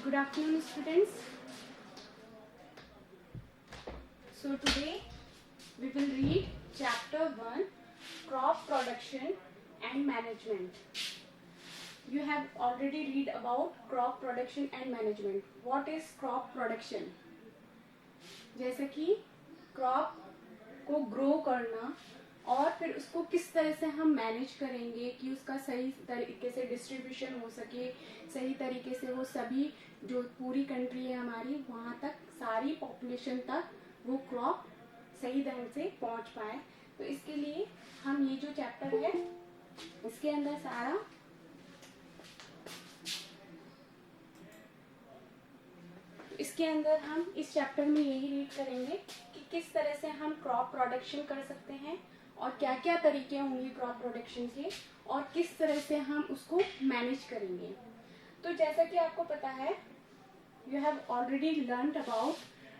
Good afternoon, students. So today we will read chapter 1, crop production and management. You have already read about crop production and management. What is crop production? जैसे कि crop को grow करना और फिर उसको किस तरह से हम मैनेज करेंगे कि उसका सही तरीके से डिस्ट्रीब्यूशन हो सके, सही तरीके से वो सभी जो पूरी कंट्री है हमारी वहाँ तक सारी पॉपुलेशन तक वो क्रॉप सही ढंग से पहुँच पाए। तो इसके लिए हम ये जो चैप्टर है इसके अंदर सारा इसके अंदर हम इस चैप्टर में यही रीड करेंगे कि किस तरह से हम क्रॉप प्रोडक्शन कर सकते हैं और क्या क्या तरीके होंगे क्रॉप प्रोडक्शन के और किस तरह से हम उसको मैनेज करेंगे। तो जैसा कि आपको पता है, you have already learned about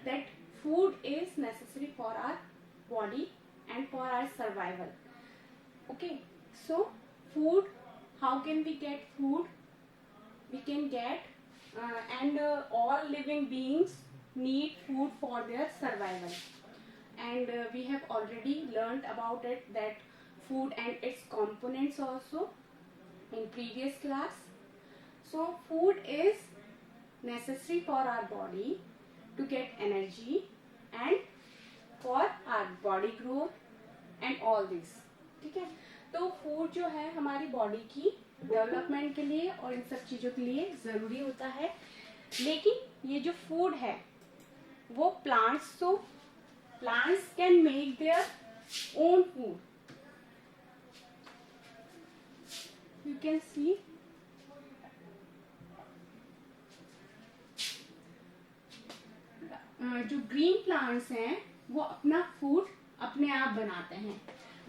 that food is necessary for our body and for our survival. Okay, so food, how can we get food? We can get all living beings need food for their survival, and we have already learned about it, that food and its components also in previous class. So food is necessary for our body to get energy and for our body growth and all this. ठीक है, तो food जो है हमारी body की development के लिए और इन सब चीजों के लिए जरूरी होता है। लेकिन ये जो फूड है वो plants can make their own food. You can see जो ग्रीन प्लांट्स हैं वो अपना फूड अपने आप बनाते हैं,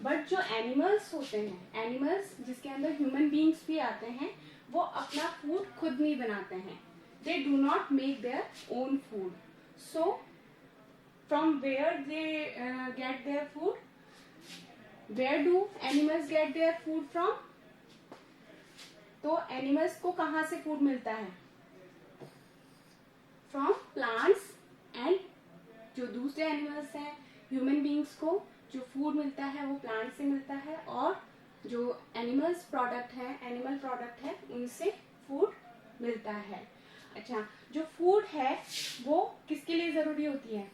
बट जो एनिमल्स होते हैं, एनिमल्स जिसके अंदर ह्यूमन बींग्स भी आते हैं, वो अपना फूड खुद नहीं बनाते हैं। They do not make their own food. So from where they get their food? Where do animals get their food from? तो एनिमल्स को कहाँ से फूड मिलता है? From plants. एंड जो दूसरे एनिमल्स हैं, ह्यूमन बींग्स को जो फूड मिलता है वो प्लांट से मिलता है, और जो एनिमल प्रोडक्ट है उनसे फूड मिलता है। अच्छा, जो फूड है वो किसके लिए जरूरी होती है?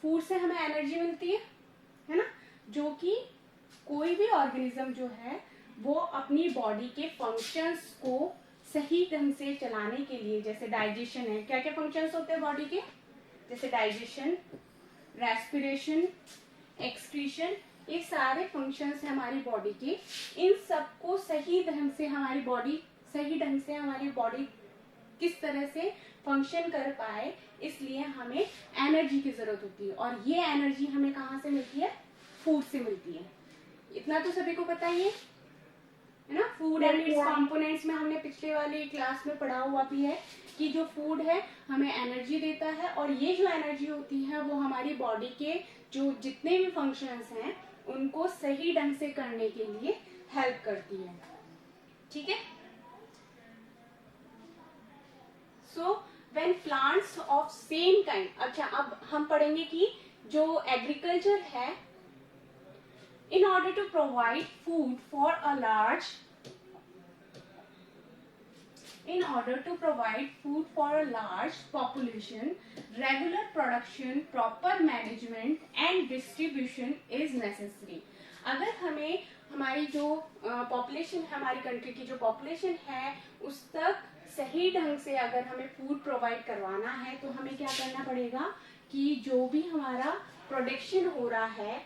फूड से हमें एनर्जी मिलती है ना, जो कि कोई भी ऑर्गेनिज्म जो है वो अपनी बॉडी के फंक्शंस को सही ढंग से चलाने के लिए, जैसे डाइजेशन है, क्या क्या फंक्शंस होते हैं बॉडी के? जैसे डाइजेशन, रेस्पिरेशन, एक्सक्रीशन, ये सारे फंक्शंस हैं हमारी बॉडी के। इन सबको सही ढंग से हमारी बॉडी किस तरह से फंक्शन कर पाए, इसलिए हमें एनर्जी की जरूरत होती है, और ये एनर्जी हमें कहाँ से मिलती है? फूड से मिलती है। इतना तो सभी को पता ही है ना। फूड एंड इट्स कंपोनेंट्स में हमने पिछले वाली क्लास में पढ़ा हुआ भी है कि जो फूड है हमें एनर्जी देता है, और ये जो एनर्जी होती है वो हमारी बॉडी के जो जितने भी फंक्शंस हैं उनको सही ढंग से करने के लिए हेल्प करती है। ठीक है, so when plants of same kind. अच्छा, अब हम पढ़ेंगे कि जो एग्रीकल्चर है, in order to provide food for a large population, regular production, proper management and distribution is necessary. अगर हमें हमारी जो पॉपुलेशन है, हमारी कंट्री की जो पॉपुलेशन है, उस तक सही ढंग से अगर हमें फूड प्रोवाइड करवाना है तो हमें क्या करना पड़ेगा कि जो भी हमारा प्रोडक्शन हो रहा है,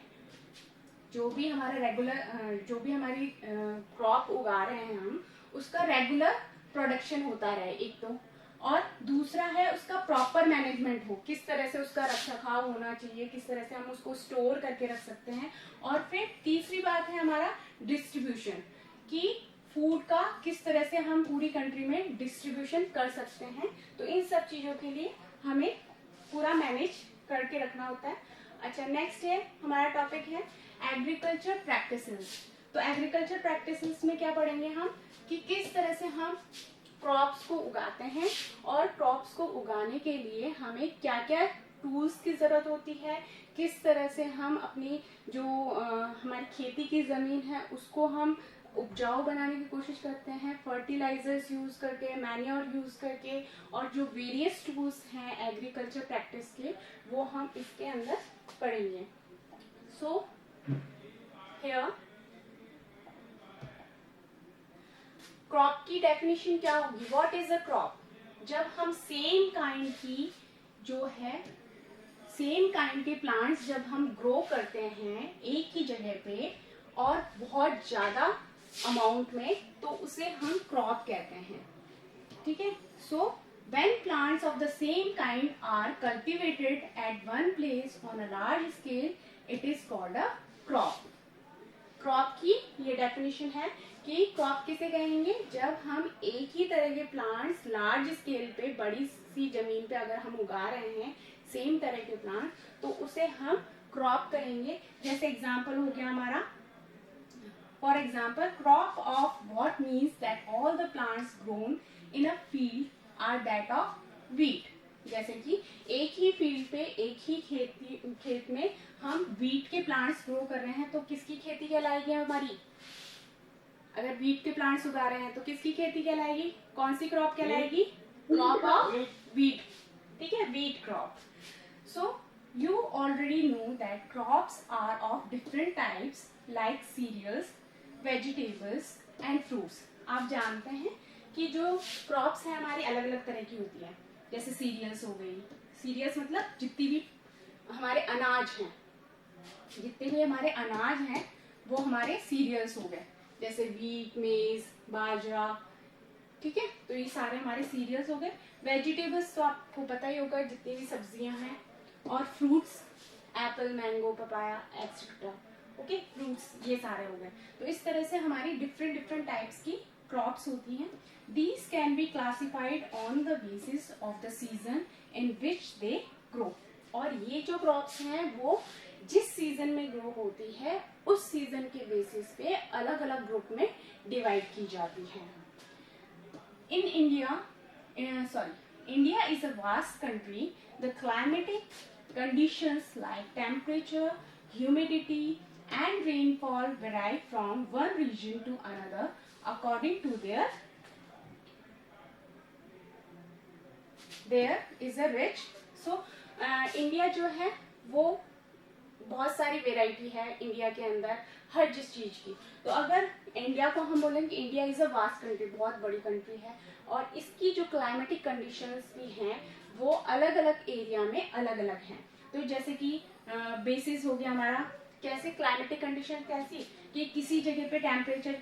जो भी हमारी क्रॉप उगा रहे हैं हम, उसका रेगुलर प्रोडक्शन होता रहे एक तो, और दूसरा है उसका प्रॉपर मैनेजमेंट हो, किस तरह से उसका रखरखाव होना चाहिए, किस तरह से हम उसको स्टोर करके रख सकते हैं, और फिर तीसरी बात है हमारा डिस्ट्रीब्यूशन, कि फूड का किस तरह से हम पूरी कंट्री में डिस्ट्रीब्यूशन कर सकते हैं। तो इन सब चीजों के लिए हमें पूरा मैनेज करके रखना होता है। अच्छा, नेक्स्ट है हमारा टॉपिक है एग्रीकल्चर प्रैक्टिसेस। तो एग्रीकल्चर प्रैक्टिसेस में क्या पढ़ेंगे हम कि किस तरह से हम क्रॉप्स को उगाते हैं और क्रॉप्स को उगाने के लिए हमें क्या क्या टूल्स की ज़रूरत होती है, किस तरह से हम अपनी जो हमारी खेती की ज़मीन है उसको हम उपजाऊ बनाने की कोशिश करते हैं, फर्टिलाइजर्स यूज़ करके, मैन्योर यूज़ करके, और जो वेरियस टूल्स हैं एग्रीकल्चर प्रैक्टिस के वो हम इसके अंदर पढ़ेंगे. सो हियर क्रॉप की डेफिनेशन क्या होगी. What is a crop. जब हम सेम काइंड की जो है सेम काइंड के प्लांट्स जब हम ग्रो करते हैं एक ही जगह पे और बहुत ज्यादा अमाउंट में, तो उसे हम क्रॉप कहते हैं. ठीक है. So when plants of the same kind are cultivated at one place on a large scale, it is called a crop. Crop की ये डेफिनेशन है कि क्रॉप किसे कहेंगे. जब हम एक ही तरह के प्लांट्स लार्ज स्केल पे बड़ी सी जमीन पे अगर हम उगा रहे हैं सेम तरह के प्लांट, तो उसे हम क्रॉप कहेंगे. जैसे एग्जांपल हो गया हमारा, for example crop of what means that all the plants grown in a field are that of wheat. जैसे कि एक ही फील्ड पे एक ही खेत में हम व्हीट के प्लांट्स ग्रो कर रहे हैं, तो किसकी खेती कहलाएगी हमारी. अगर व्हीट के प्लांट्स उगा रहे हैं तो किसकी खेती कहलाएगी, कौन सी क्रॉप कहलाएगी. Crop of wheat. ठीक है, wheat crop. So you already know that crops are of different types like cereals, vegetables and fruits. आप जानते हैं कि जो crops हैं हमारी अलग अलग तरह की होती है. जैसे सीरियल्स हो गई. सीरियल्स मतलब जितनी भी हमारे अनाज हैं, जितने भी हमारे अनाज हैं वो हमारे सीरियल्स हो गए. जैसे वीट, मेज, बाजरा. ठीक है, तो ये सारे हमारे सीरियल्स हो गए. वेजिटेबल्स तो आपको पता ही होगा, जितनी भी सब्जियां हैं. और fruits, Apple, mango, papaya etcetera. Okay, fruits ये सारे हो गए. तो इस तरह से हमारी डिफरेंट डिफरेंट टाइप्स की क्रॉप्स होती हैं. These can be classified on the basis of the season in which they grow. और ये जो क्रॉप्स हैं वो जिस सीजन में ग्रो होती है उस सीजन के बेसिस पे अलग अलग ग्रुप में डिवाइड की जाती है. इन India is a vast country. The climatic conditions like temperature, humidity and rainfall vary from one region to another according to there is a rich. So India जो है वो बहुत सारी वेराइटी है इंडिया के अंदर हर जिस चीज की. तो अगर इंडिया को हम बोलेंगे कि India is a vast country, बहुत बड़ी कंट्री है, और इसकी जो क्लाइमेटिक कंडीशंस भी हैं वो अलग अलग एरिया में अलग अलग हैं. तो जैसे कि बेसिस हो गया हमारा, कैसे क्लाइमेटिक कंडीशन कैसी कि किसी जगह पे टेम्परेचर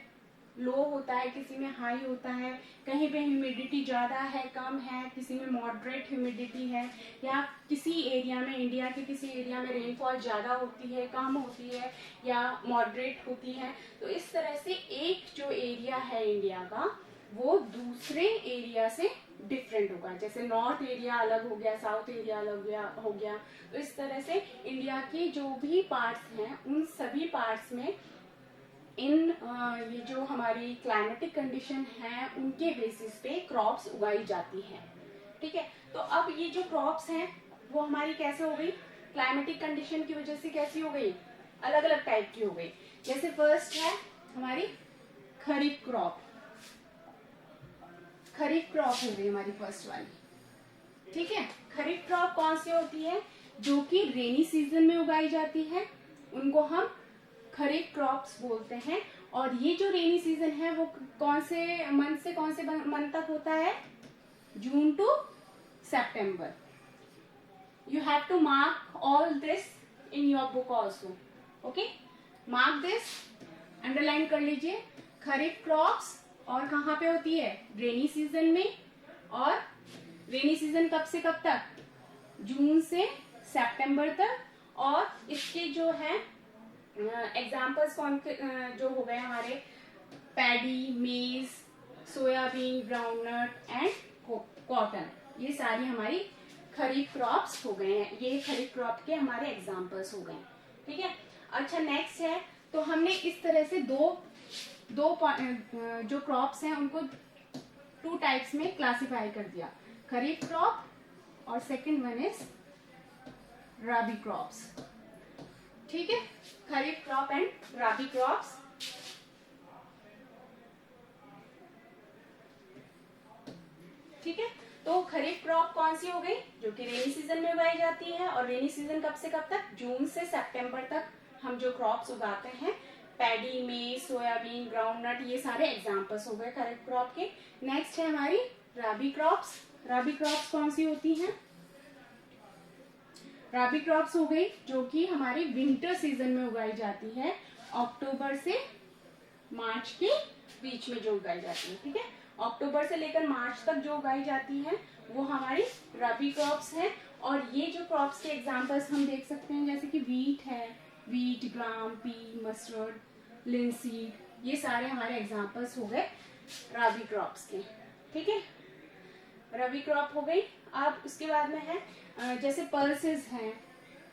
लो होता है, किसी में हाई होता है, कहीं पे ह्यूमिडिटी ज़्यादा है, कम है, किसी में मॉडरेट ह्यूमिडिटी है, या किसी एरिया में, इंडिया के किसी एरिया में रेनफॉल ज़्यादा होती है, कम होती है, या मॉडरेट होती है. तो इस तरह से एक जो एरिया है इंडिया का वो दूसरे एरिया से डिफरेंट होगा. जैसे नॉर्थ एरिया अलग हो गया, साउथ एरिया अलग हो गया. तो इस तरह से इंडिया के जो भी पार्ट्स हैं उन सभी पार्ट्स में ये जो हमारी क्लाइमेटिक कंडीशन है उनके बेसिस पे क्रॉप्स उगाई जाती है. ठीक है, तो अब ये जो क्रॉप्स हैं वो हमारी कैसे हो गई, क्लाइमेटिक कंडीशन की वजह से कैसी हो गई, अलग अलग टाइप की हो गई. जैसे फर्स्ट है हमारी खरीफ क्रॉप. खरीफ क्रॉप हो गई हमारी फर्स्ट वाली. ठीक है, खरीफ क्रॉप कौन सी होती है, जो कि रेनी सीजन में उगाई जाती है, उनको हम खरीफ क्रॉप्स बोलते हैं. और ये जो रेनी सीजन है वो कौन से मंथ से कौन से मंथ तक होता है, जून टू सितंबर. You have to mark all this in your book also. Okay, mark this, underline कर लीजिए. खरीफ क्रॉप्स और कहाँ पे होती है, रेनी सीजन में. और रेनी सीजन कब से कब तक, जून से सितंबर तक. और इसके जो है एग्जाम्पल्स कौन जो हो गए हमारे, पैडी, मेज, सोयाबीन, ग्राउंडनट एंड कॉटन. ये सारी हमारी खरीफ क्रॉप्स हो गए हैं. ये खरीफ क्रॉप के हमारे एग्जाम्पल्स हो गए. ठीक है, अच्छा नेक्स्ट है, तो हमने इस तरह से दो जो क्रॉप्स हैं उनको टू टाइप्स में क्लासिफाई कर दिया, खरीफ क्रॉप और second one is rabi crops. ठीक है, kharif crop and rabi crops. ठीक है, तो खरीफ क्रॉप कौन सी हो गई, जो कि रेनी सीजन में उगाई जाती है, और रेनी सीजन कब से कब तक, जून से सितंबर तक हम जो क्रॉप्स उगाते हैं, पैडी, मेज, सोयाबीन, ग्राउंडनट, ये सारे एग्जांपल्स हो गए खरीफ क्रॉप के। नेक्स्ट है हमारी राबी क्रॉप्स। राबी क्रॉप्स कौन सी होती हैं, राबी क्रॉप्स हो गई जो कि हमारी विंटर सीजन में उगाई जाती है, अक्टूबर से मार्च के बीच में जो उगाई जाती है। ठीक है, अक्टूबर से लेकर मार्च तक जो उगाई जाती है वो हमारी रबी क्रॉप्स है। और ये जो क्रॉप्स के एग्जांपल्स हम देख सकते हैं, जैसे कि वीट है, वीट, ग्राम, पी, मस्टर्ड, लिनसीड, ये सारे हमारे एग्जांपल्स हो गए रबी क्रॉप्स के। ठीक है, रबी क्रॉप हो गई। अब उसके बाद में है जैसे पल्सेस हैं,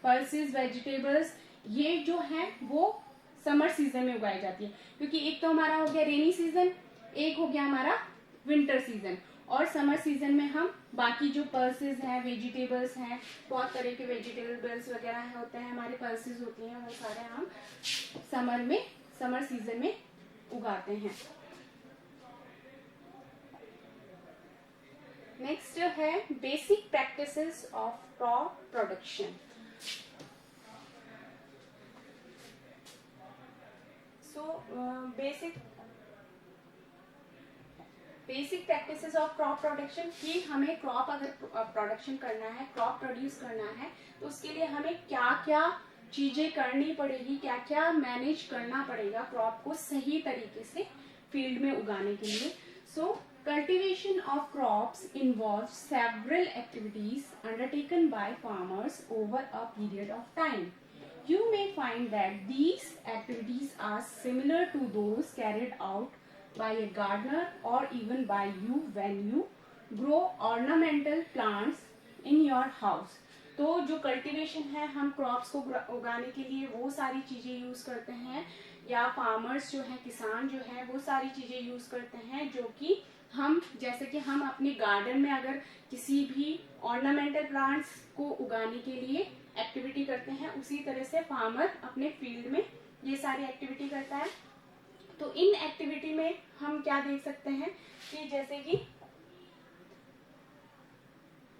पल्सेस, वेजिटेबल्स, ये जो है वो समर सीजन में उगाई जाती है, क्योंकि एक तो हमारा हो गया रेनी सीजन, एक हो गया हमारा विंटर सीजन, और समर सीजन में हम बाकी जो पल्सेस हैं, वेजिटेबल्स हैं, बहुत तरह के वेजिटेबल्स वगैरह होते हैं, हमारे पल्सेस होती हैं, वो सारे हम समर सीजन में उगाते हैं। नेक्स्ट है basic practices of crop production. Basic practices of crop production, कि हमें क्रॉप अगर प्रोडक्शन करना है, क्रॉप प्रोड्यूस करना है, तो उसके लिए हमें क्या क्या चीजें करनी पड़ेगी, क्या क्या मैनेज करना पड़ेगा क्रॉप को सही तरीके से फील्ड में उगाने के लिए। सो cultivation of crops involves several activities undertaken by farmers over a period of time. You may find that these activities are similar to those carried out by a gardener or even by you when you grow ornamental plants in your house. तो जो cultivation है, हम crops को उगाने के लिए वो सारी चीजें यूज करते हैं, या फार्मर्स जो है, किसान जो है, वो सारी चीजें यूज करते हैं, जो कि हम, जैसे कि हम अपने गार्डन में अगर किसी भी ऑर्नामेंटल प्लांट्स को उगाने के लिए एक्टिविटी करते हैं, उसी तरह से फार्मर अपने फील्ड में ये सारी एक्टिविटी करता है। तो इन एक्टिविटी में हम क्या देख सकते हैं कि जैसे कि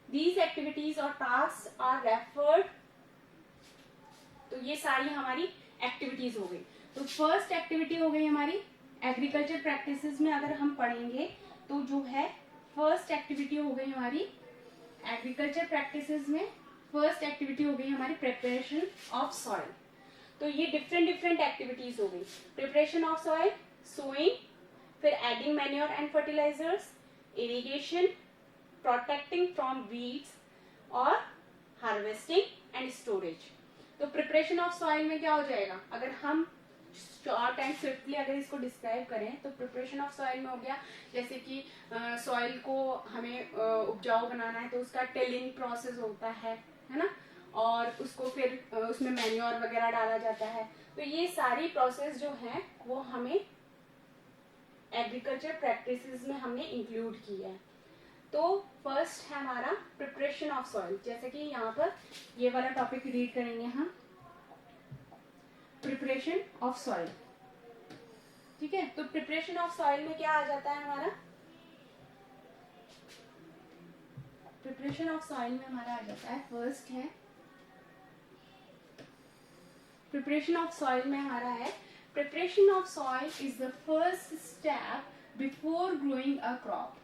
these activities और tasks are referred, तो ये सारी हमारी एक्टिविटीज हो गई। तो फर्स्ट एक्टिविटी हो गई हमारी एग्रीकल्चर प्रैक्टिसेस में अगर हम पढ़ेंगे तो जो है फर्स्ट एक्टिविटी हो गई हमारी एग्रीकल्चर प्रैक्टिसेस में, फर्स्ट एक्टिविटी हो गई हमारी प्रिपरेशन ऑफ सॉइल। तो ये डिफरेंट एक्टिविटीज हो गई, प्रिपरेशन ऑफ सॉइल, सोइंग, फिर adding manure and fertilizers, irrigation, protecting from weeds और हार्वेस्टिंग एंड स्टोरेज। तो प्रिपरेशन ऑफ सॉइल में क्या हो जाएगा, अगर हम शॉर्ट एंड स्विफ्टली अगर इसको डिस्क्राइब करें तो प्रिपरेशन ऑफ सॉइल में हो गया, जैसे कि सॉइल को हमें उपजाऊ बनाना है तो उसका टिलिंग प्रोसेस होता है ना, और उसको फिर उसमें मैन्योर वगैरह डाला जाता है। तो ये सारी प्रोसेस जो है वो हमें एग्रीकल्चर प्रैक्टिसेस में हमने इंक्लूड की है। तो फर्स्ट है हमारा प्रिपरेशन ऑफ सॉइल, जैसे कि यहाँ पर ये वाला टॉपिक रीड करेंगे हम, प्रिपरेशन ऑफ सॉइल। ठीक है, तो प्रिपरेशन ऑफ सॉइल में क्या आ जाता है हमारा, प्रिपरेशन ऑफ सॉइल में हमारा आ जाता है, फर्स्ट है प्रिपरेशन ऑफ सॉइल में हमारा है, preparation of soil is the first step before growing a crop.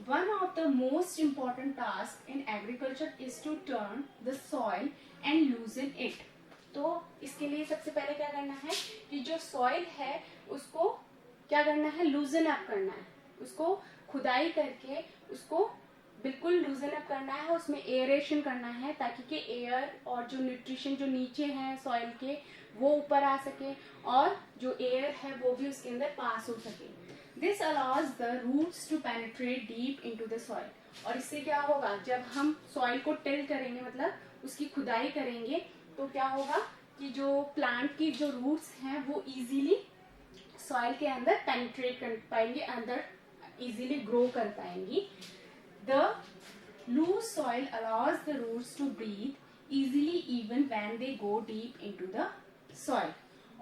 One of the most important tasks in agriculture is to turn the soil and loosen it. तो इसके लिए सबसे पहले क्या करना है कि जो सॉइल है उसको क्या करना है, लूजन अप करना है, उसको खुदाई करके उसको बिल्कुल लूजन अप करना है, उसमें एयरेशन करना है ताकि कि एयर और जो न्यूट्रिशन जो नीचे हैं सॉइल के वो ऊपर आ सके और जो एयर है वो भी उसके अंदर पास हो सके। This allows the roots to penetrate deep into the soil. और इससे क्या होगा, जब हम सॉइल को टिल करेंगे, मतलब उसकी खुदाई करेंगे, तो क्या होगा कि जो प्लांट की जो रूट्स हैं वो इजीली सॉइल के अंदर पेनिट्रेट कर पाएंगे, अंदर इजीली ग्रो कर पाएंगी। The loose soil allows the roots to breathe easily even when they go deep into the soil.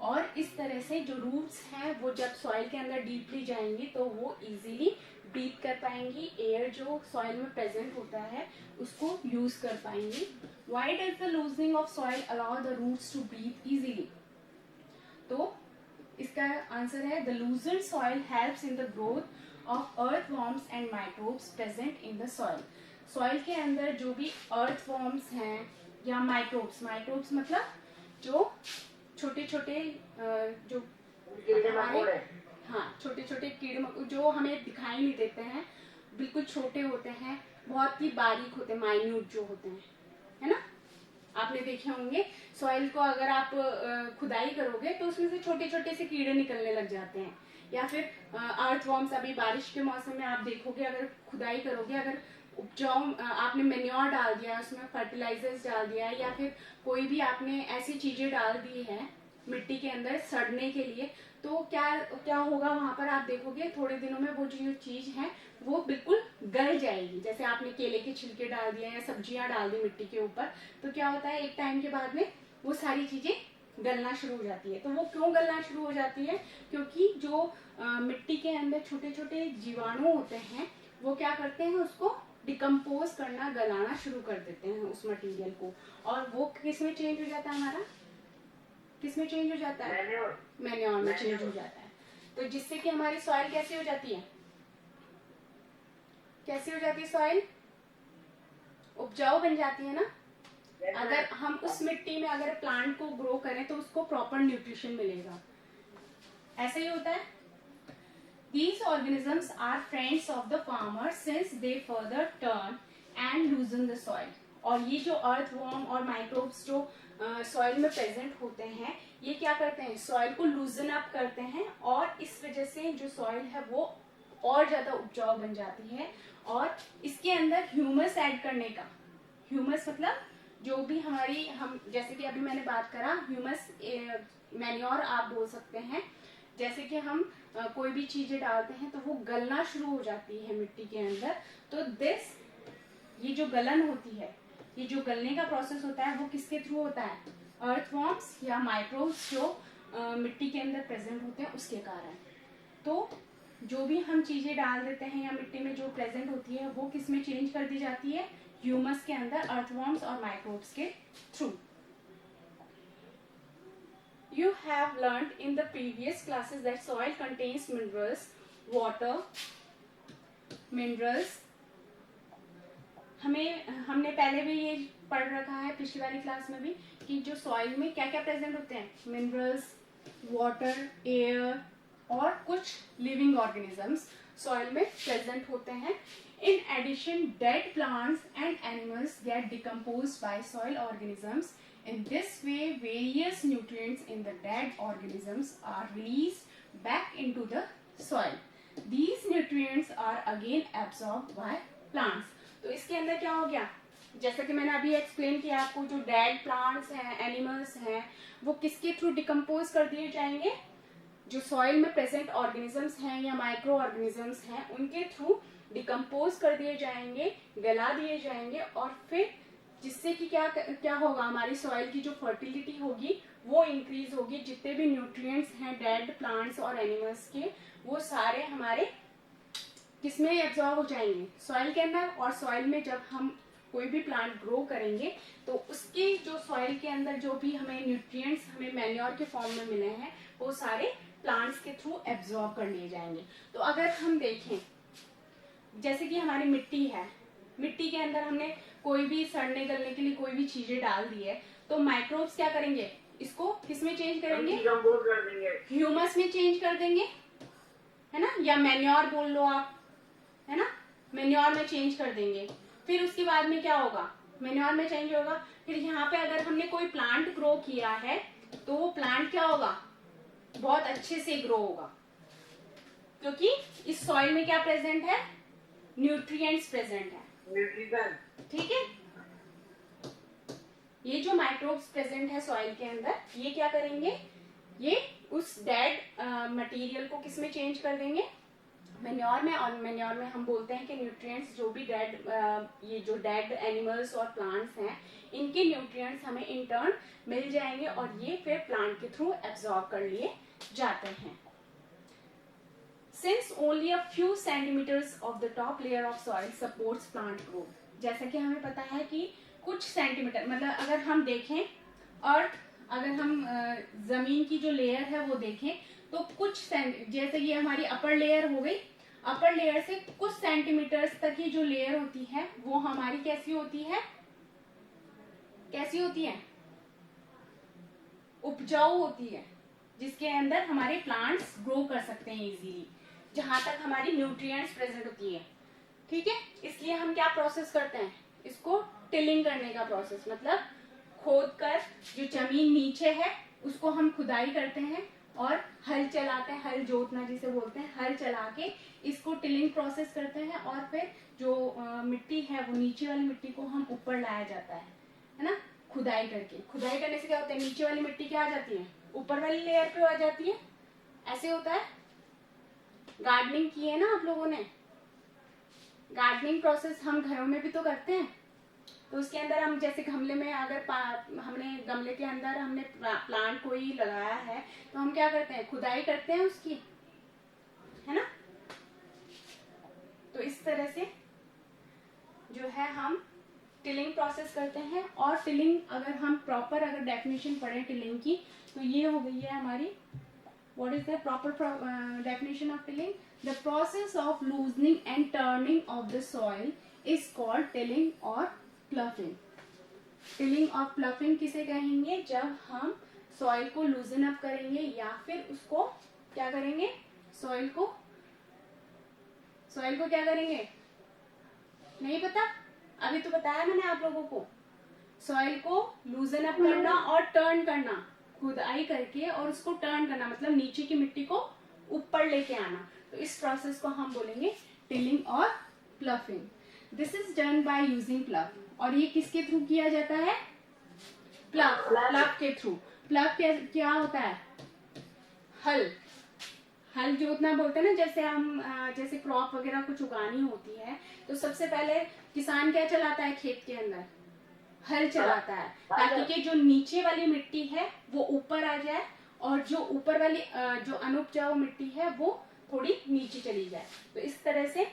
और इस तरह से जो रूट्स हैं वो जब सॉइल के अंदर डीपली जाएंगी तो वो इजीली ब्रीथ कर पाएंगी, एयर जो सॉइल में प्रेजेंट होता है उसको यूज कर पाएंगी। Why does the loosening of soil allow the roots to breathe easily? तो इसका आंसर है the loosen soil helps in the growth of earthworms and microbes present in the soil. Soil के अंदर जो भी अर्थवॉर्म्स हैं या माइक्रोब्स, माइक्रोब्स मतलब जो छोटे छोटे जो हमारे, हाँ, छोटे छोटे कीड़े जो हमें दिखाई नहीं देते हैं, बिल्कुल छोटे होते हैं, बहुत ही बारीक होते हैं, माइन्यूट जो होते हैं, है ना। आपने देखे होंगे सॉइल को अगर आप खुदाई करोगे तो उसमें से छोटे छोटे से कीड़े निकलने लग जाते हैं। या फिर अर्थवॉर्म्स, अभी बारिश के मौसम में आप देखोगे अगर खुदाई करोगे, अगर उपजाऊ आपने मेन्योर डाल दिया, उसमें फर्टिलाइजर्स डाल दिया, या फिर कोई भी आपने ऐसी चीजें डाल दी है मिट्टी के अंदर सड़ने के लिए, तो क्या होगा वहां पर? आप देखोगे थोड़े दिनों में वो जो चीज है वो बिल्कुल गल जाएगी। जैसे आपने केले के छिलके डाल दिए या सब्जियां डाल दी मिट्टी के ऊपर, तो क्या होता है एक टाइम के बाद में वो सारी चीजें गलना शुरू हो जाती है। तो वो क्यों गलना शुरू हो जाती है? क्योंकि जो मिट्टी के अंदर छोटे छोटे जीवाणु होते हैं वो क्या करते हैं, उसको डिकम्पोज करना, गलाना शुरू कर देते हैं उस मटेरियल को। और वो किस में चेंज हो जाता है? हमारा किस में चेंज हो जाता है? मैन्योर में चेंज हो जाता है। तो जिससे कि हमारी सॉइल कैसी हो जाती है? कैसी हो जाती है सॉइल? उपजाऊ बन जाती है ना। अगर हम उस मिट्टी में अगर प्लांट को ग्रो करें तो उसको प्रॉपर न्यूट्रिशन मिलेगा। ऐसा ही होता है। These organisms are friends of the farmer since they further turn and loosen the soil. और ये जो अर्थवॉर्म और माइक्रोब्स जो सॉइल में प्रेजेंट होते हैं, ये क्या करते हैं? सॉइल को लूजन अप करते हैं और इस वजह से जो सॉइल है वो और ज्यादा उपजाऊ बन जाती है। और इसके अंदर ह्यूमस ऐड करने का, ह्यूमस मतलब जो भी हमारी, हम जैसे कि अभी मैंने बात करा ह्यूमस, मैन्योर आप बोल सकते हैं। जैसे कि हम कोई भी चीजें डालते हैं तो वो गलना शुरू हो जाती है मिट्टी के अंदर। तो ये जो गलन होती है, ये जो गलने का प्रोसेस होता है वो किसके थ्रू होता है? अर्थवॉर्म्स या माइक्रोब्स जो मिट्टी के अंदर प्रेजेंट होते हैं उसके कारण। तो जो भी हम चीजें डाल देते हैं या मिट्टी में जो प्रेजेंट होती है वो किस में चेंज कर दी जाती है? ह्यूमस के अंदर, अर्थवॉर्म्स और माइक्रोब्स के through. You have learned in the previous classes that soil contains minerals, water, minerals. हमने पहले भी ये पढ़ रखा है पिछली वाली क्लास में भी कि जो सॉइल में क्या क्या प्रेजेंट होते हैं? मिनरल्स, वाटर, एयर और कुछ लिविंग ऑर्गेनिजम्स सॉइल में प्रेजेंट होते हैं। In addition, dead plants and animals get decomposed by soil organisms. In this way, various nutrients in the dead organisms are released back into the soil. These nutrients are again absorbed by plants. तो इसके अंदर क्या हो गया? जैसा कि मैंने अभी एक्सप्लेन किया आपको, जो डेड प्लांट्स हैं, एनिमल्स हैं, वो किसके थ्रू डिकम्पोज कर दिए जाएंगे? जो सॉइल में प्रेजेंट ऑर्गेनिजम्स हैं या माइक्रो ऑर्गेनिजम्स हैं उनके थ्रू डिकम्पोज कर दिए जाएंगे, गला दिए जाएंगे। और फिर जिससे कि क्या होगा? हमारी सॉइल की जो फर्टिलिटी होगी वो इंक्रीज होगी। जितने भी न्यूट्रिएंट्स हैं डेड प्लांट्स और एनिमल्स के, वो सारे हमारे किसमें एब्जॉर्ब हो जाएंगे? सॉइल के अंदर। और सॉइल में जब हम कोई भी प्लांट ग्रो करेंगे तो उसके जो सॉइल के अंदर जो भी हमें न्यूट्रिएंट्स हमें मैन्योर के फॉर्म में मिले हैं वो सारे प्लांट्स के थ्रू एब्जॉर्ब कर लिए जाएंगे। तो अगर हम देखें, जैसे कि हमारी मिट्टी है, मिट्टी के अंदर हमने कोई भी सड़ने गलने के लिए कोई भी चीजें डाल दी है, तो माइक्रोब्स क्या करेंगे? इसको किसमें चेंज करेंगे? ह्यूमस में चेंज कर देंगे, है ना, या मैन्योर बोल लो आप, है ना, मैन्योर में चेंज कर देंगे। फिर उसके बाद में क्या होगा? मैन्योर में चेंज होगा। फिर यहाँ पे अगर हमने कोई प्लांट ग्रो किया है तो वो प्लांट क्या होगा? बहुत अच्छे से ग्रो होगा, क्योंकि इस सॉइल में क्या प्रेजेंट है? न्यूट्रिएंट्स प्रेजेंट है। ठीक है। ये जो माइक्रोब्स प्रेजेंट है सॉइल के अंदर, ये क्या करेंगे? ये उस डेड मटेरियल को किस में चेंज कर देंगे? मेन्योर में, और मेन्योर में हम बोलते हैं कि न्यूट्रिएंट्स जो भी ये जो डेड एनिमल्स और प्लांट्स हैं, इनके न्यूट्रिएंट्स हमें इन टर्न मिल जाएंगे और ये फिर प्लांट के थ्रू एब्जॉर्ब कर लिए जाते हैं. Since only a few centimeters of the top layer of soil supports plant growth, जैसा कि हमें पता है कि कुछ सेंटीमीटर, मतलब अगर हम देखें अर्थ, अगर हम जमीन की जो लेयर है वो देखें तो कुछ जैसे ये हमारी अपर लेयर हो गई, अपर लेयर से कुछ सेंटीमीटर्स तक की जो लेयर होती है वो हमारी कैसी होती है, कैसी होती है, उपजाऊ होती है, जिसके अंदर हमारे प्लांट्स ग्रो कर सकते हैं इजीली, जहां तक हमारी न्यूट्रिएंट्स प्रेजेंट होती है. ठीक है, इसलिए हम क्या प्रोसेस करते हैं, इसको टिलिंग करने का प्रोसेस, मतलब खोद कर जो जमीन नीचे है उसको हम खुदाई करते हैं और हल चलाते हैं, हल जोतना जिसे बोलते हैं, हल चला के इसको टिलिंग प्रोसेस करते हैं और फिर जो मिट्टी है वो नीचे वाली मिट्टी को हम ऊपर लाया जाता है ना, खुदाई करके. खुदाई करने से क्या होता है, नीचे वाली मिट्टी क्या आ जाती है, ऊपर वाली लेयर पे आ जाती है. ऐसे होता है. गार्डनिंग की है ना आप लोगों ने, गार्डनिंग प्रोसेस हम घरों में भी तो करते हैं. तो उसके अंदर हम जैसे गमले में अगर हमने गमले के अंदर हमने प्लांट कोई लगाया है तो हम क्या करते हैं, खुदाई करते हैं उसकी, है ना. तो इस तरह से जो है हम टिलिंग प्रोसेस करते हैं. और टिलिंग अगर हम प्रॉपर अगर डेफिनेशन पढ़ें टिलिंग की तो ये हो गई है हमारी, what is the proper definition of tilling? The process of loosening and turning of the soil is called tilling or ploughing. Tilling और ploughing किसे कहेंगे, जब हम सॉइल को लूजन अप करेंगे या फिर उसको क्या करेंगे, सॉइल को क्या करेंगे, नहीं पता, अभी तो बताया मैंने आप लोगों को. सॉइल को लूजन अप करना और टर्न करना, खुदाई करके और उसको टर्न करना, मतलब नीचे की मिट्टी को ऊपर लेके आना. तो इस प्रोसेस को हम बोलेंगे टिलिंग और ploughing. This is done by using प्लफ. और ये किसके थ्रू किया जाता है, प्लफ के थ्रू. प्लफ क्या होता है, हल जोतना बोलते हैं ना. जैसे हम जैसे क्रॉप वगैरह कुछ उगानी होती है तो सबसे पहले किसान क्या चलाता है, खेत के अंदर हल चलाता है, ताकि कि जो नीचे वाली मिट्टी है वो ऊपर आ जाए और जो ऊपर वाली जो अनुपजाऊ मिट्टी है वो थोड़ी नीचे चली जाए. तो इस तरह से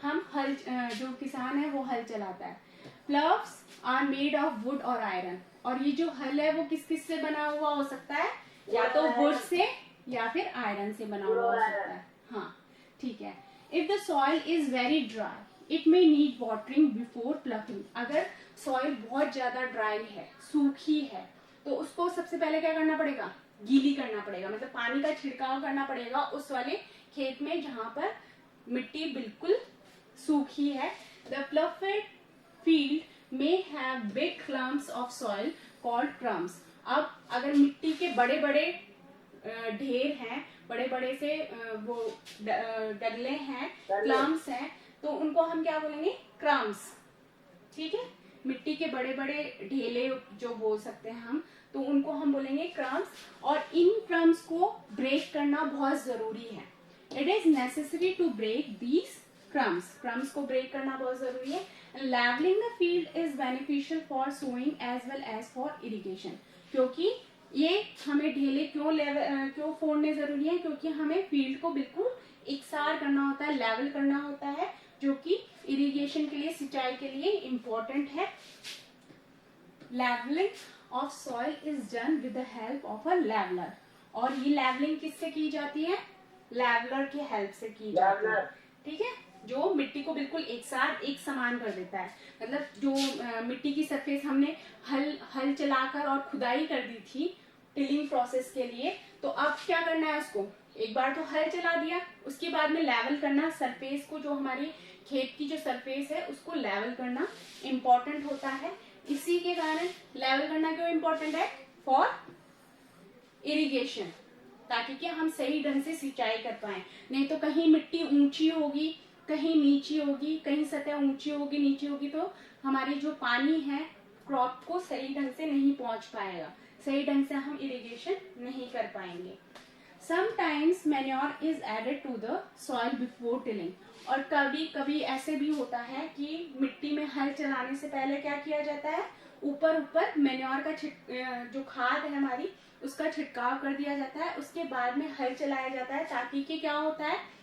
हम हल, जो किसान है वो हल चलाता है. Ploughs are made of wood और आयरन. और ये जो हल है वो किस से बना हुआ हो सकता है, या तो वुड से या फिर आयरन से बना हुआ हो सकता है. हाँ ठीक है. If the soil is very dry it may need watering before ploughing. अगर सॉइल बहुत ज्यादा ड्राई है, सूखी है, तो उसको सबसे पहले क्या करना पड़ेगा, गीली करना पड़ेगा, मतलब पानी का छिड़काव करना पड़ेगा उस वाले खेत में जहां पर मिट्टी बिल्कुल सूखी है. The ploughed field may have big clumps of soil called crumbs. अब अगर मिट्टी के बड़े बड़े ढेर हैं, बड़े बड़े से वो डगले हैं, क्लम्प्स हैं, तो उनको हम क्या बोलेंगे, क्रम्स. ठीक है, मिट्टी के बड़े बड़े ढेले जो बोल सकते हैं हम, तो उनको हम बोलेंगे क्रम्स. और इन क्रम्स को ब्रेक करना बहुत जरूरी है. It is necessary to break these crumbs को ब्रेक करना बहुत जरूरी है. Levelling the field is beneficial for sowing as well as for irrigation. क्योंकि ये हमें ढेले क्यों फोड़ने जरूरी है, क्योंकि हमें फील्ड को बिल्कुल एकसार करना होता है, लेवल करना होता है, जो कि इरिगेशन के लिए, सिंचाई के लिए इम्पोर्टेंट है. Levelling of soil is done with the help of a leveller. और ये लेवलिंग किससे की जाती है, लेवलर की हेल्प से की जाती है. ठीक है, जो मिट्टी को बिल्कुल एक समान कर देता है. मतलब जो मिट्टी की सरफेस हमने हल चलाकर और खुदाई कर दी थी टिलिंग प्रोसेस के लिए, तो अब क्या करना है, उसको एक बार तो हल चला दिया, उसके बाद में लेवल करना, सरफेस को, जो हमारी खेत की जो सरफेस है उसको लेवल करना इम्पोर्टेंट होता है. इसी के कारण लेवल करना क्यों इम्पोर्टेंट है, फॉर इरिगेशन, ताकि कि हम सही ढंग से सिंचाई कर पाए. नहीं तो कहीं मिट्टी ऊंची होगी, कहीं नीची होगी, कहीं सतह ऊंची होगी, नीची होगी, तो हमारी जो पानी है क्रॉप को सही ढंग से नहीं पहुंच पाएगा, सही ढंग से हम इरिगेशन नहीं कर पाएंगे. Sometimes manure is added to the soil before tilling, और कभी कभी ऐसे भी होता है कि मिट्टी में हल चलाने से पहले क्या किया जाता है, ऊपर ऊपर मैन्योर का जो खाद है हमारी उसका छिड़काव कर दिया जाता है, उसके बाद में हल चलाया जाता है, ताकि कि क्या होता है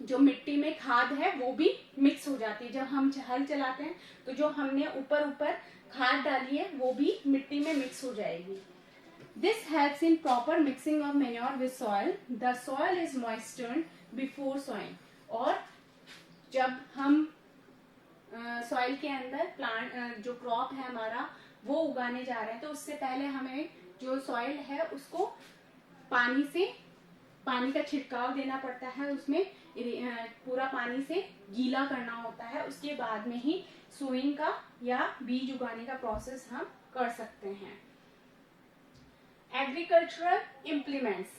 जो मिट्टी में खाद है वो भी मिक्स हो जाती है। जब हम हल चलाते हैं तो जो हमने ऊपर ऊपर खाद डाली है वो भी मिट्टी में मिक्स हो जाएगी। This helps in proper mixing of manure with soil, the soil is moistured before soil. और जब हम सॉइल के अंदर प्लांट जो क्रॉप है हमारा वो उगाने जा रहे हैं तो उससे पहले हमें जो सॉइल है उसको पानी का छिड़काव देना पड़ता है, उसमें पूरा पानी से गीला करना होता है, उसके बाद में ही सोइंग का या बीज उगाने का प्रोसेस हम कर सकते हैं। एग्रीकल्चरल इम्प्लीमेंट्स,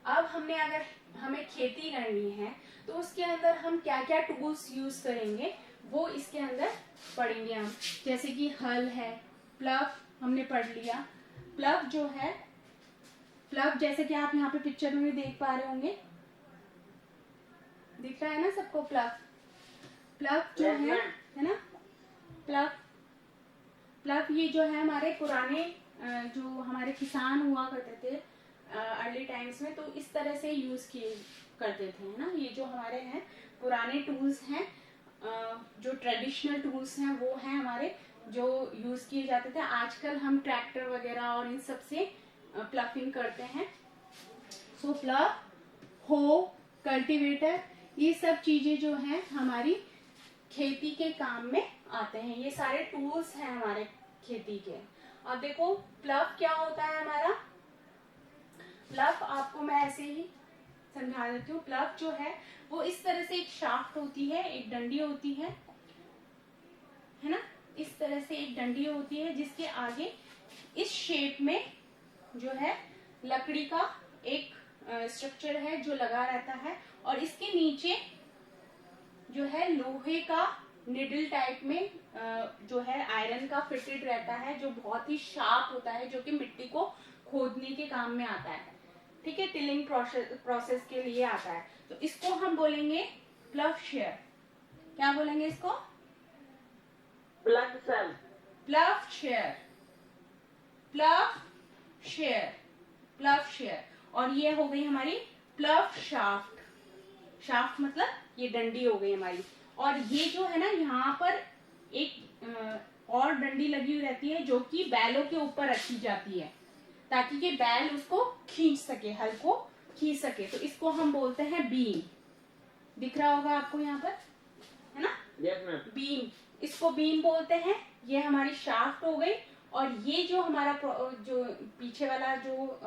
अब अगर हमें खेती करनी है तो उसके अंदर हम क्या क्या टूल्स यूज करेंगे वो इसके अंदर पढ़ेंगे हम। जैसे कि हल है, प्लव हमने पढ़ लिया। प्लव जो है, प्लव जैसे कि आप यहाँ पे पिक्चर में भी देख पा रहे होंगे, दिख रहा है ना सबको प्लव। प्लव जो है ना, प्लव ये जो है हमारे पुराने जो हमारे किसान हुआ करते थे अर्ली टाइम्स में, तो इस तरह से यूज किए करते थे, है ना। ये जो हमारे हैं पुराने टूल्स हैं, जो ट्रेडिशनल टूल्स हैं वो हैं हमारे जो यूज किए जाते थे। आजकल हम ट्रैक्टर वगैरह और इन सब से प्लफिंग करते हैं। सो प्लव, हो, कल्टीवेटर, ये सब चीजें जो हैं हमारी खेती के काम में आते हैं। ये सारे टूल्स हैं हमारे खेती के। अब देखो प्लव क्या होता है हमारा। प्लव आपको मैं ऐसे ही समझा देती हूँ। प्लव जो है वो इस तरह से एक शाफ्ट होती है, एक डंडी होती है ना, इस तरह से एक डंडी होती है जिसके आगे इस शेप में जो है लकड़ी का एक स्ट्रक्चर है जो लगा रहता है, और इसके नीचे जो है लोहे का निडल टाइप में जो है आयरन का फिटेड रहता है, जो बहुत ही शार्प होता है, जो कि मिट्टी को खोदने के काम में आता है। ठीक है, टिलिंग प्रोसेस के लिए आता है। तो इसको हम बोलेंगे प्लव शेयर। क्या बोलेंगे इसको? Plug sell, ploughshare, ploughshare, ploughshare. और ये हो गई हमारी प्लव शाफ्ट। शाफ्ट मतलब ये डंडी हो गई हमारी। और ये जो है ना, यहाँ पर एक और डंडी लगी हुई रहती है जो कि बैलों के ऊपर रखी जाती है, ताकि कि बैल उसको खींच सके, हल को खींच सके। तो इसको हम बोलते हैं बीम। दिख रहा होगा आपको यहाँ पर, है ना? Yes ma'am. बीम, इसको बीम बोलते हैं। ये हमारी शाफ्ट हो गई। और ये जो हमारा जो पीछे वाला जो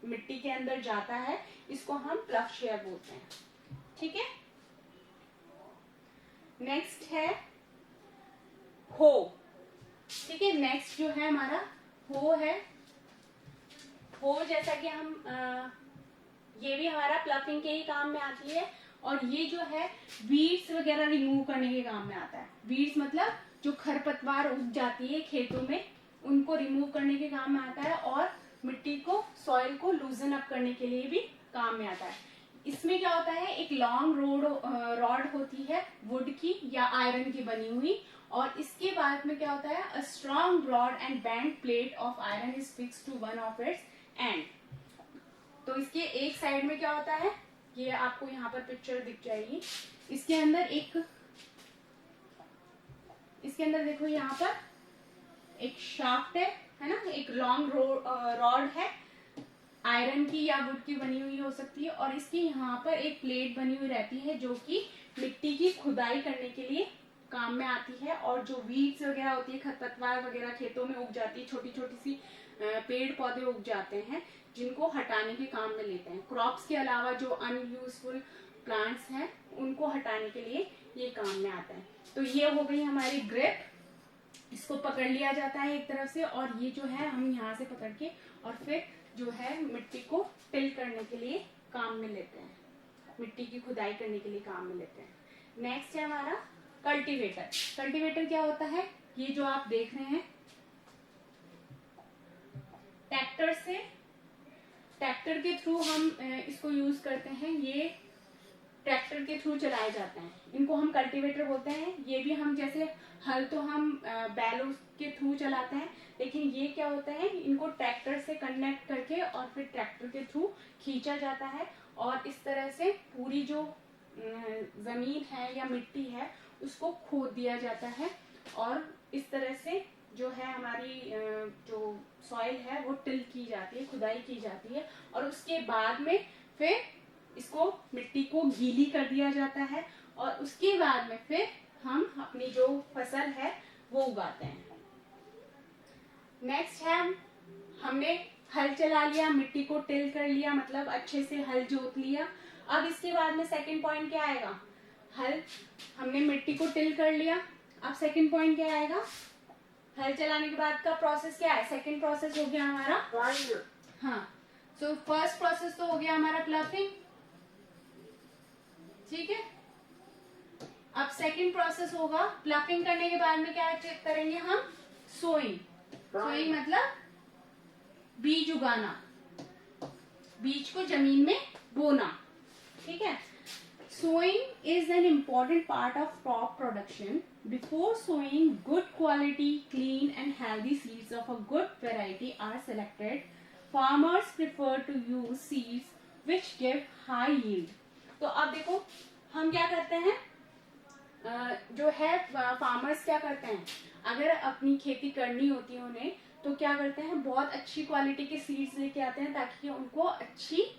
मिट्टी के अंदर जाता है, इसको हम प्लव शेयर बोलते हैं। ठीक है, नेक्स्ट है हो। ठीक है, नेक्स्ट जो है हमारा हो है। हो जैसा कि हम ये भी हमारा प्लफिंग के ही काम में आती है। और ये जो है वीड्स वगैरह रिमूव करने के काम में आता है। वीड्स मतलब जो खरपतवार उग जाती है खेतों में, उनको रिमूव करने के काम में आता है। और मिट्टी को, सॉइल को लूजन अप करने के लिए भी काम में आता है। इसमें क्या होता है, एक लॉन्ग रॉड होती है वुड की या आयरन की बनी हुई, और इसके बाद में क्या होता है, a strong broad and bent plate of iron is fixed to one of its end. तो इसके एक साइड में क्या होता है, ये आपको यहाँ पर पिक्चर दिख जाएगी। इसके अंदर देखो, यहाँ पर एक शाफ्ट है ना, एक लॉन्ग रॉड है, आयरन की या वुड की बनी हुई हो सकती है। और इसकी यहाँ पर एक प्लेट बनी हुई रहती है जो कि मिट्टी की खुदाई करने के लिए काम में आती है। और जो वीड्स वगैरह होती है, खरपतवार वगैरह खेतों में उग जाती है, छोटी छोटी सी पेड़ पौधे उग जाते हैं, जिनको हटाने के काम में लेते हैं। क्रॉप्स के अलावा जो अनयूजफुल प्लांट्स हैं उनको हटाने के लिए ये काम में आता है। तो ये हो गई हमारी ग्रिप। इसको पकड़ लिया जाता है एक तरफ से, और ये जो है हम यहाँ से पकड़ के और फिर जो है मिट्टी को टिल करने के लिए काम में लेते हैं, मिट्टी की खुदाई करने के लिए काम में लेते हैं। नेक्स्ट है हमारा कल्टीवेटर। कल्टीवेटर क्या होता है, ये जो आप देख रहे हैं, ट्रैक्टर के थ्रू हम इसको यूज करते हैं। ये ट्रैक्टर के थ्रू चलाए जाते हैं, इनको हम कल्टीवेटर बोलते हैं। ये भी हम जैसे हल तो हम बैलों के थ्रू चलाते हैं, लेकिन ये क्या होता है, इनको ट्रैक्टर से कनेक्ट करके और फिर ट्रैक्टर के थ्रू खींचा जाता है और इस तरह से पूरी जो जमीन है या मिट्टी है उसको खोद दिया जाता है और इस तरह से जो है हमारी जो सॉइल है वो टिल की जाती है, खुदाई की जाती है और उसके बाद में फिर इसको मिट्टी को गीली कर दिया जाता है और उसके बाद में फिर हम अपनी जो फसल है वो उगाते हैं। नेक्स्ट है हमने हल चला लिया, मिट्टी को टिल कर लिया, मतलब अच्छे से हल जोत लिया। अब इसके बाद में सेकंड पॉइंट क्या आएगा, हल हमने मिट्टी को टिल कर लिया, अब सेकंड पॉइंट क्या आएगा, हल चलाने के बाद का प्रोसेस क्या है, सेकंड प्रोसेस हो गया हमारा हाँ। सो फर्स्ट प्रोसेस तो हो गया हमारा प्लफिंग, ठीक है। अब सेकंड प्रोसेस होगा, प्लफिंग करने के बाद में क्या करेंगे हम, सोइंग। सोइंग मतलब बीज उगाना, बीज को जमीन में बोना, ठीक है। Sowing is an important part of crop production. Before sowing, good quality, clean and healthy seeds of a good variety are selected. Farmers prefer to use seeds which give high yield. तो अब देखो हम क्या करते हैं, जो है farmers क्या करते हैं, अगर अपनी खेती करनी होती है उन्हें तो क्या करते हैं, बहुत अच्छी क्वालिटी के सीड्स लेके आते हैं ताकि उनको अच्छी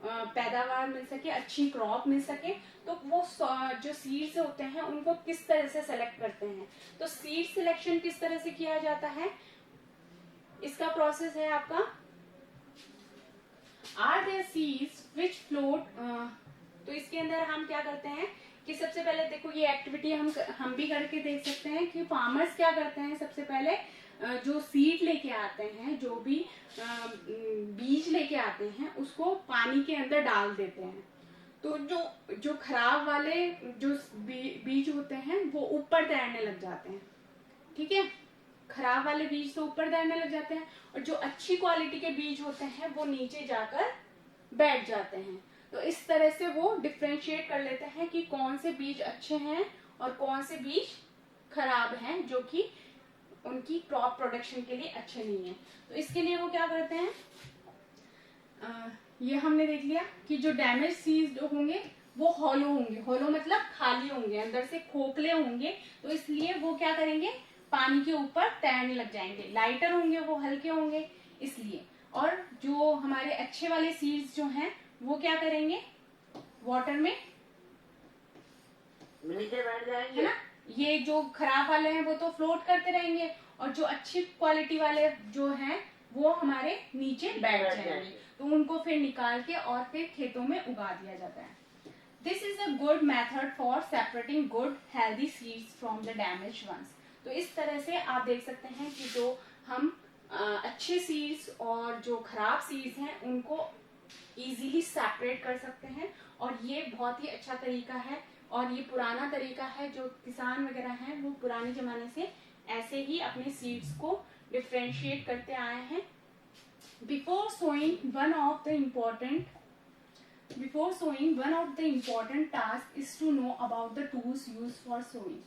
पैदावार मिल सके, अच्छी क्रॉप मिल सके। तो वो जो सीड्स होते हैं उनको किस तरह से सेलेक्ट करते हैं, तो सीड सिलेक्शन किस तरह से किया जाता है, इसका प्रोसेस है आपका are there seeds which float. तो इसके अंदर हम क्या करते हैं कि सबसे पहले देखो ये एक्टिविटी हम भी करके देख सकते हैं कि फार्मर्स क्या करते हैं, सबसे पहले जो सीड लेके आते हैं, जो भी बीज लेके आते हैं उसको पानी के अंदर डाल देते हैं। तो जो खराब वाले जो बीज होते हैं वो ऊपर तैरने लग जाते हैं, ठीक है। खराब वाले बीज तो ऊपर तैरने लग जाते हैं और जो अच्छी क्वालिटी के बीज होते हैं वो नीचे जाकर बैठ जाते हैं। तो इस तरह से वो डिफ्रेंशिएट कर लेते हैं कि कौन से बीज अच्छे हैं और कौन से बीज खराब हैं जो कि उनकी क्रॉप प्रोडक्शन के लिए अच्छे नहीं है। तो इसके लिए वो क्या करते हैं, ये हमने देख लिया कि जो डैमेज सीड्स होंगे वो हॉलो होंगे, हॉलो मतलब खाली होंगे, अंदर से खोखले होंगे, तो इसलिए वो क्या करेंगे, पानी के ऊपर तैरने लग जाएंगे, लाइटर होंगे, वो हल्के होंगे इसलिए। और जो हमारे अच्छे वाले सीड्स जो हैं वो क्या करेंगे, वाटर में नीचे बैठ जाएंगे, है ना। ये जो खराब वाले हैं वो तो फ्लोट करते रहेंगे और जो अच्छी क्वालिटी वाले जो हैं वो हमारे नीचे बैठ जाएंगे। तो उनको फिर निकाल के और फिर खेतों में उगा दिया जाता है। This is a good method for separating good healthy seeds from the damage ones. तो इस तरह से आप देख सकते हैं कि जो हम अच्छे सीड्स और जो खराब सीड्स हैं उनको इजीली सेपरेट कर सकते हैं और ये बहुत ही अच्छा तरीका है और ये पुराना तरीका है। जो किसान वगैरह हैं वो पुराने जमाने से ऐसे ही अपने सीड्स को डिफरेंशिएट करते आए हैं। Before sowing one of the important task is to know about the tools use for sowing.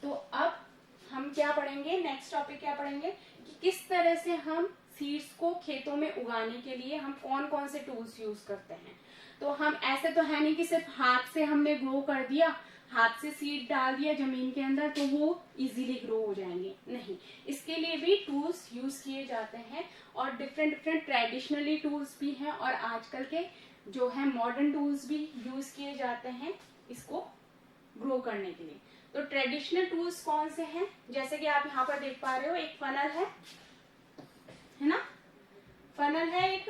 तो अब हम क्या पढ़ेंगे, नेक्स्ट टॉपिक क्या पढ़ेंगे कि किस तरह से हम सीड्स को खेतों में उगाने के लिए हम कौन कौन से टूल्स यूज करते हैं। तो हम ऐसे तो है नहीं कि सिर्फ हाथ से हमने ग्रो कर दिया, हाथ से सीड डाल दिया जमीन के अंदर तो वो इजीली ग्रो हो जाएंगे, नहीं। इसके लिए भी टूल्स यूज किए जाते हैं और डिफरेंट ट्रेडिशनली टूल्स भी हैं और आजकल के जो है मॉडर्न टूल्स भी यूज किए जाते हैं इसको ग्रो करने के लिए। तो ट्रेडिशनल टूल्स कौन से हैं, जैसे कि आप यहाँ पर देख पा रहे हो, एक फनल है ना, फनल है एक,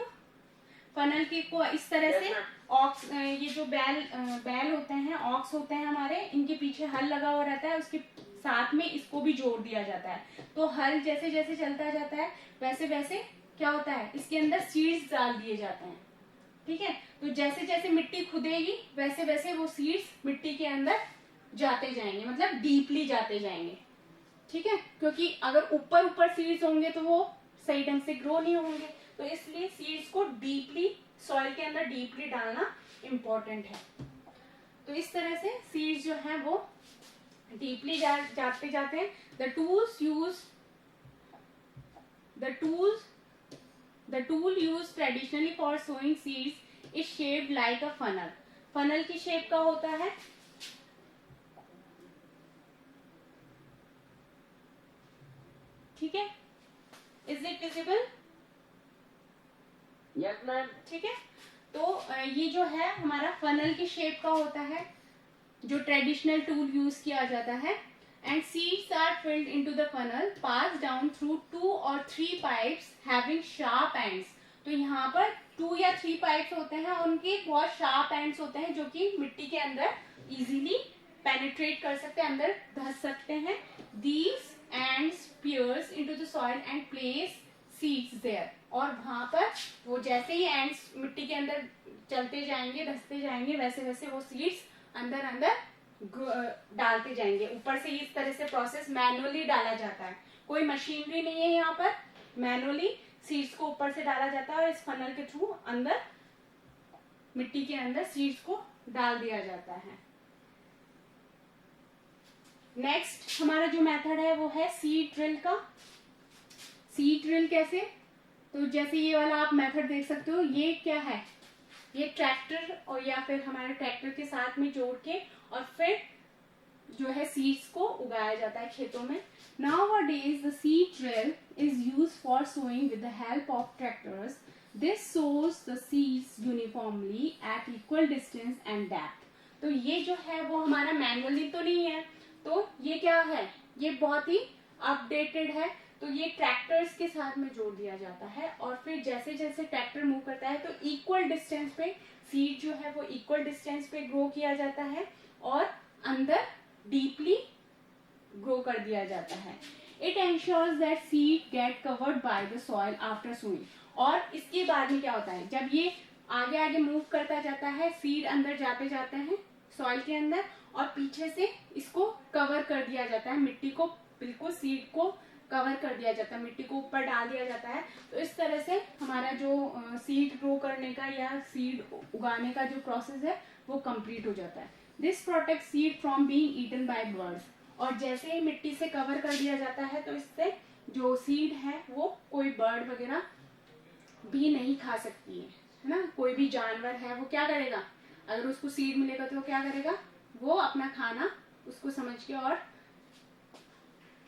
फनल के को इस तरह से ऑक्स, ये जो बैल होते हैं, ऑक्स होते हैं हमारे, इनके पीछे हल लगा हुआ रहता है, उसके साथ में इसको भी जोड़ दिया जाता है। तो हल जैसे जैसे चलता जाता है वैसे वैसे क्या होता है, इसके अंदर सीड्स डाल दिए जाते हैं, ठीक है। तो जैसे जैसे मिट्टी खुदेगी वैसे वैसे वो सीड्स मिट्टी के अंदर जाते जाएंगे, मतलब डीपली जाते जाएंगे, ठीक है। क्योंकि अगर ऊपर ऊपर सीड्स होंगे तो वो सही ढंग से ग्रो नहीं होंगे, तो इसलिए सीड्स को डीपली सॉइल के अंदर डीपली डालना इम्पोर्टेंट है। तो इस तरह से सीड्स जो है वो डीपली जाते जाते हैं। The tool used traditionally for sowing seeds is shaped like a funnel. Funnel की शेप का होता है। ठीक है, is it visible? Yes ma'am. ठीक है, तो ये जो है हमारा फनल की शेप का होता है, जो ट्रेडिशनल टूल यूज किया जाता है। And seeds are filled into the funnel, pass down through 2 or 3 pipes having sharp ends. तो यहाँ पर 2 या 3 पाइप्स होते हैं, उनके बहुत शार्प एंड्स होते हैं, जो कि मिट्टी के अंदर इजीली पेनिट्रेट कर सकते हैं, अंदर धस सकते हैं। These ends pierce into the soil and place seeds there. और वहां पर वो जैसे ही एंड्स मिट्टी के अंदर चलते जाएंगे, धसते जाएंगे, वैसे वैसे वो सीड्स अंदर अंदर डालते जाएंगे। ऊपर से इस तरह से प्रोसेस मैनुअली डाला जाता है, कोई मशीनरी नहीं है यहाँ पर, मैनुअली सीड्स को ऊपर से डाला जाता है और इस फनल के थ्रू अंदर मिट्टी के अंदर सीड्स को डाल दिया जाता है। नेक्स्ट हमारा जो मेथड है वो है सीड ड्रिल का। सीड ड्रिल कैसे? तो जैसे ये वाला आप मेथड देख सकते हो, ये क्या है, ये ट्रैक्टर और या फिर हमारे ट्रैक्टर के साथ में जोड़ के और फिर जो है सीड्स को उगाया जाता है खेतों में। Nowadays the seed drill is used for sowing with the help of tractors. This sows the seeds uniformly at equal distance and depth. तो ये जो है वो हमारा मैनुअली तो नहीं है, तो ये क्या है, ये बहुत ही अपडेटेड है। तो ये ट्रैक्टर्स के साथ में जोड़ दिया जाता है और फिर जैसे जैसे ट्रैक्टर मूव करता है तो इक्वल डिस्टेंस पे सीड जो है वो इक्वल डिस्टेंस पे ग्रो किया जाता है और अंदर डीपली ग्रो कर दिया जाता है। It ensures that seed get covered by the soil after sowing. और इसके बाद में क्या होता है, जब ये आगे आगे मूव करता जाता है, सीड अंदर जाते जाते हैं सॉइल के अंदर और पीछे से इसको कवर कर दिया जाता है, मिट्टी को बिल्कुल सीड को कवर कर दिया जाता है, मिट्टी को ऊपर डाल दिया जाता है। तो इस तरह से हमारा जो सीड ग्रो करने का या सीड उगाने का जो प्रोसेस है वो कंप्लीट हो जाता है। This protect seed from being eaten by birds. और जैसे ही मिट्टी से कवर कर दिया जाता है तो इससे जो सीड है वो कोई बर्ड वगैरह भी नहीं खा सकती है ना। कोई भी जानवर है वो क्या करेगा, अगर उसको सीड मिलेगा तो वो क्या करेगा, वो अपना खाना उसको समझ के और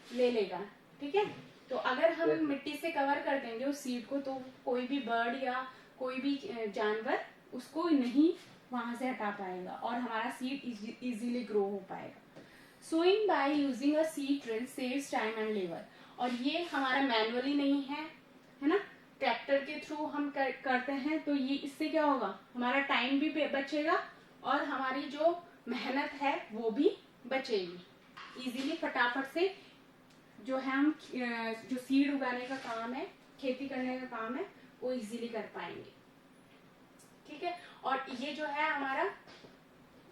ले लेगा। ठीक है, तो अगर हम मिट्टी से कवर कर देंगे उस सीड को तो कोई भी बर्ड या कोई भी जानवर उसको नहीं वहां से हटा पाएगा और हमारा सीड इजीली ग्रो हो पाएगा। Sowing by using a seed drill saves time and labour. और ये हमारा मैनुअली नहीं है ना, ट्रैक्टर के थ्रू हम करते हैं, तो ये इससे क्या होगा, हमारा टाइम भी बचेगा और हमारी जो मेहनत है वो भी बचेगी। इजीली फटाफट से जो है हम जो सीड उगाने का काम है, खेती करने का काम है, वो इजीली कर पाएंगे। ठीक है, और ये जो है हमारा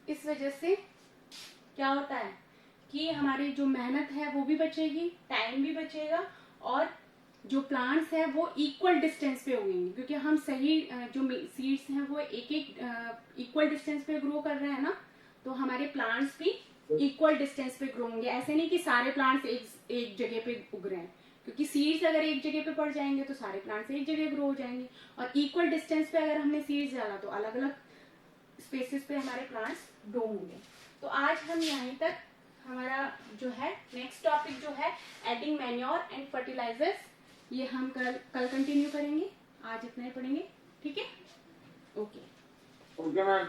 इस वजह से क्या होता है कि हमारी जो मेहनत है वो भी बचेगी, टाइम भी बचेगा और जो प्लांट्स है वो इक्वल डिस्टेंस पे उगेंगे, क्योंकि हम सही जो सीड्स हैं वो एक एक इक्वल डिस्टेंस पे ग्रो कर रहे हैं ना, तो हमारे प्लांट्स भी इक्वल डिस्टेंस पे ग्रो होंगे। ऐसे नहीं कि सारे प्लांट्स एक जगह पे उग रहे हैं, क्योंकि सीड्स अगर एक जगह पे पड़ जाएंगे तो सारे प्लांट्स एक जगह ग्रो हो जाएंगे। और इक्वल डिस्टेंस पे अगर हमने सीड्स डाला तो अलग अलग स्पेसिस पे हमारे प्लांट्स ग्रो होंगे। तो आज हम यहीं तक, हमारा जो है नेक्स्ट टॉपिक जो है एडिंग मैन्योर एंड फर्टिलाइजर्स, ये हम कल कंटिन्यू करेंगे। आज इतना ही पढ़ेंगे, ठीक है, ओके ओके मैम।